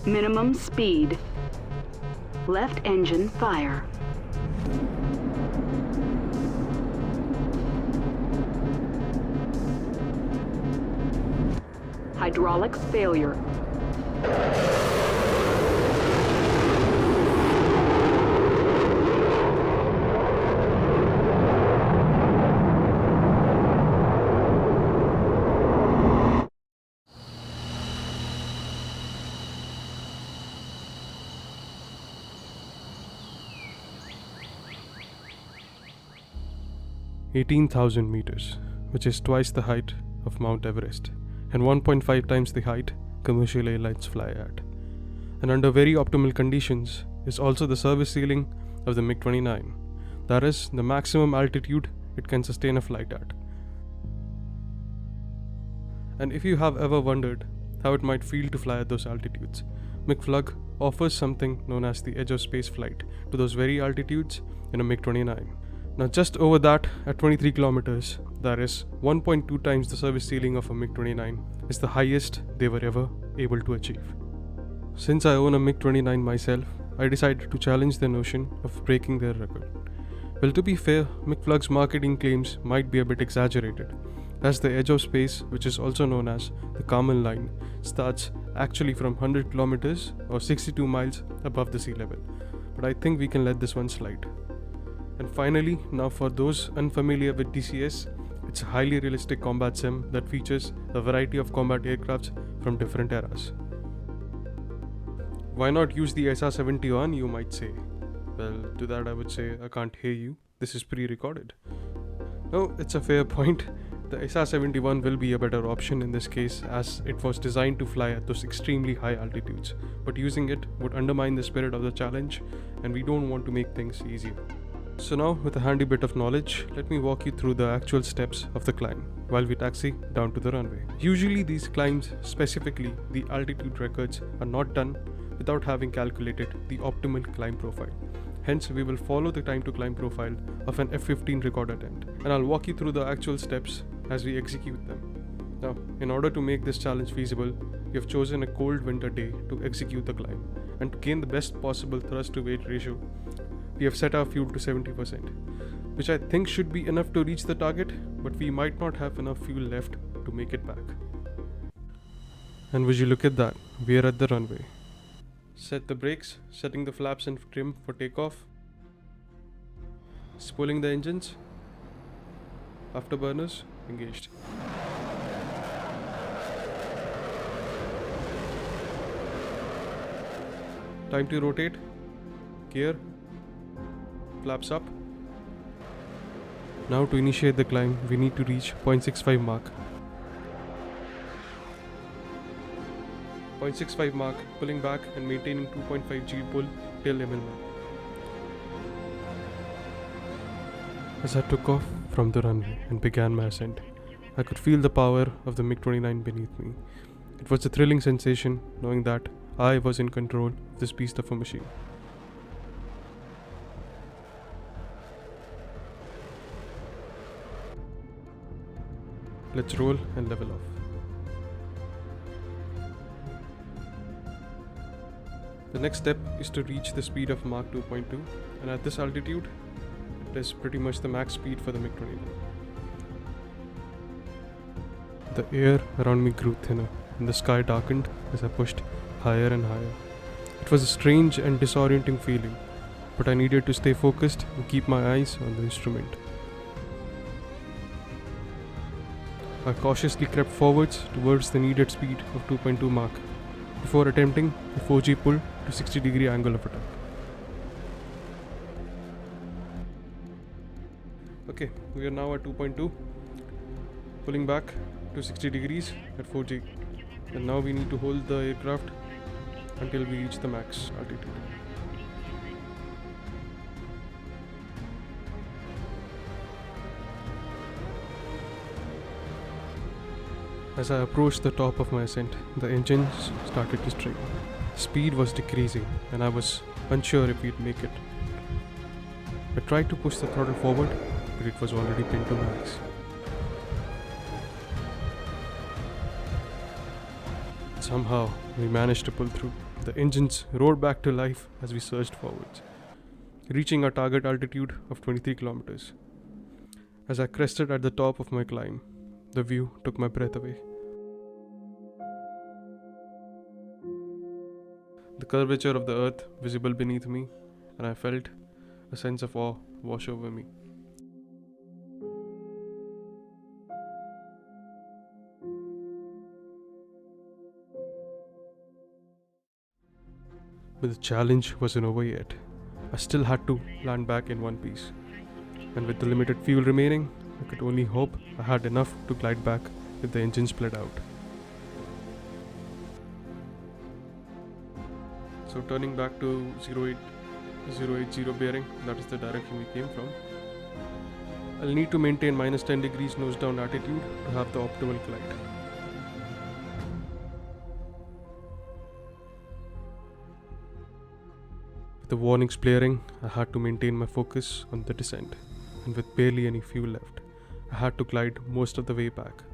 Minimum speed. Left engine fire. Hydraulics failure. $18,000 which is twice the height of Mount Everest and 1.5 times the height commercial airlines fly at. And under very optimal conditions is also the service ceiling of the MiG-29. That is the maximum altitude it can sustain a flight at. And if you have ever wondered how it might feel to fly at those altitudes, MiG offers something known as the edge of space flight to those very altitudes in a MiG-29. Now just over that, at 23 kilometers, that is 1.2 times the service ceiling of a MiG-29, is the highest they were ever able to achieve. Since I own a MiG-29 myself, I decided to challenge the notion of breaking their record. Well, to be fair, MiG's marketing claims might be a bit exaggerated, as the edge of space, which is also known as the Kármán line, starts actually from 100 kilometers or 62 miles above the sea level. But I think we can let this one slide. And finally, now for those unfamiliar with DCS, it's a highly realistic combat sim that features a variety of combat aircrafts from different eras. Why not use the SR-71, you might say? Well, to that I would say I can't hear you. This is pre-recorded. No, it's a fair point. The SR-71 will be a better option in this case as it was designed to fly at those extremely high altitudes, but using it would undermine the spirit of the challenge and we don't want to make things easier. So now, with a handy bit of knowledge, let me walk you through the actual steps of the climb while we taxi down to the runway. Usually these climbs, specifically the altitude records, are not done without having calculated the optimal climb profile. Hence, we will follow the time to climb profile of an F-15 record attempt, and I'll walk you through the actual steps as we execute them. Now, in order to make this challenge feasible, we have chosen a cold winter day to execute the climb, and to gain the best possible thrust to weight ratio, we have set our fuel to 70%, which I think should be enough to reach the target, but we might not have enough fuel left to make it back. And would you look at that, we are at the runway. Set the brakes, setting the flaps and trim for takeoff. Spooling the engines. Afterburners engaged. Time to rotate. Gear. Flaps up. Now to initiate the climb, we need to reach 0.65 mark. 0.65 mark, pulling back and maintaining 2.5 G pull till ML1. As I took off from the runway and began my ascent, I could feel the power of the MiG-29 beneath me. It was a thrilling sensation knowing that I was in control of this beast of a machine. Let's roll and level off. The next step is to reach the speed of Mach 2.2, and at this altitude, it is pretty much the max speed for the MiG-29. The air around me grew thinner, and the sky darkened as I pushed higher and higher. It was a strange and disorienting feeling, but I needed to stay focused and keep my eyes on the instrument. I cautiously crept forwards towards the needed speed of 2.2 Mach before attempting a 4G pull to 60-degree angle of attack. Okay, we are now at 2.2, pulling back to 60 degrees at 4G, and now we need to hold the aircraft until we reach the max altitude. As I approached the top of my ascent, the engines started to strain. Speed was decreasing and I was unsure if we'd make it. I tried to push the throttle forward, but it was already pinned to max. Somehow, we managed to pull through. The engines roared back to life as we surged forwards, reaching our target altitude of 23 kilometers. As I crested at the top of my climb, the view took my breath away. The curvature of the earth visible beneath me, and I felt a sense of awe wash over me. But the challenge wasn't over yet. I still had to land back in one piece. And with the limited fuel remaining, I could only hope I had enough to glide back with the engine split out. So turning back to 080 bearing, that is the direction we came from. I'll need to maintain minus 10 degrees nose down attitude to have the optimal glide. With the warnings blaring, I had to maintain my focus on the descent, and with barely any fuel left, I had to glide most of the way back,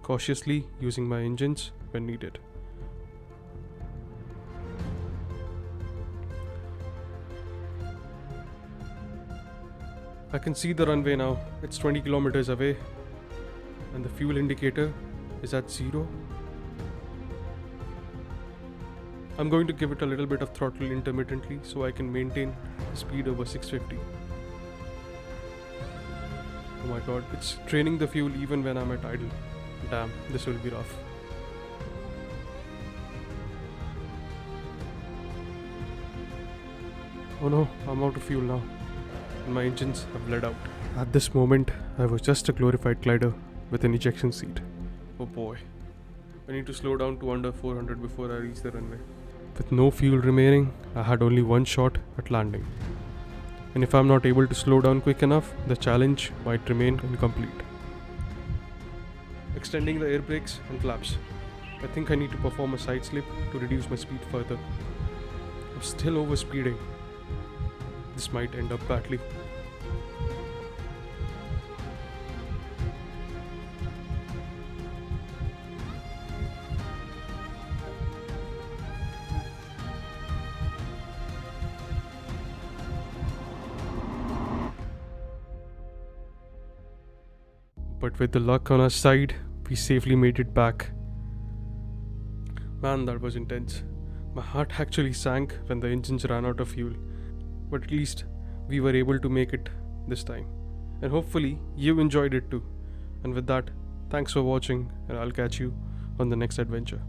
cautiously using my engines when needed. I can see the runway now. It's 20 kilometers away, and the fuel indicator is at 0. I'm going to give it a little bit of throttle intermittently so I can maintain the speed over 650. Oh my god, it's draining the fuel even when I'm at idle. Damn, this will be rough. Oh no, I'm out of fuel now, and my engines have bled out. At this moment, I was just a glorified glider with an ejection seat. Oh boy, I need to slow down to under 400 before I reach the runway. With no fuel remaining, I had only one shot at landing. And if I'm not able to slow down quick enough, the challenge might remain incomplete. Extending the air brakes and flaps. I think I need to perform a side slip to reduce my speed further. I'm still overspeeding. This might end up badly. But with the luck on our side, we safely made it back. Man, that was intense. My heart actually sank when the engines ran out of fuel. But at least we were able to make it this time. And hopefully you enjoyed it too. And with that, thanks for watching, and I'll catch you on the next adventure.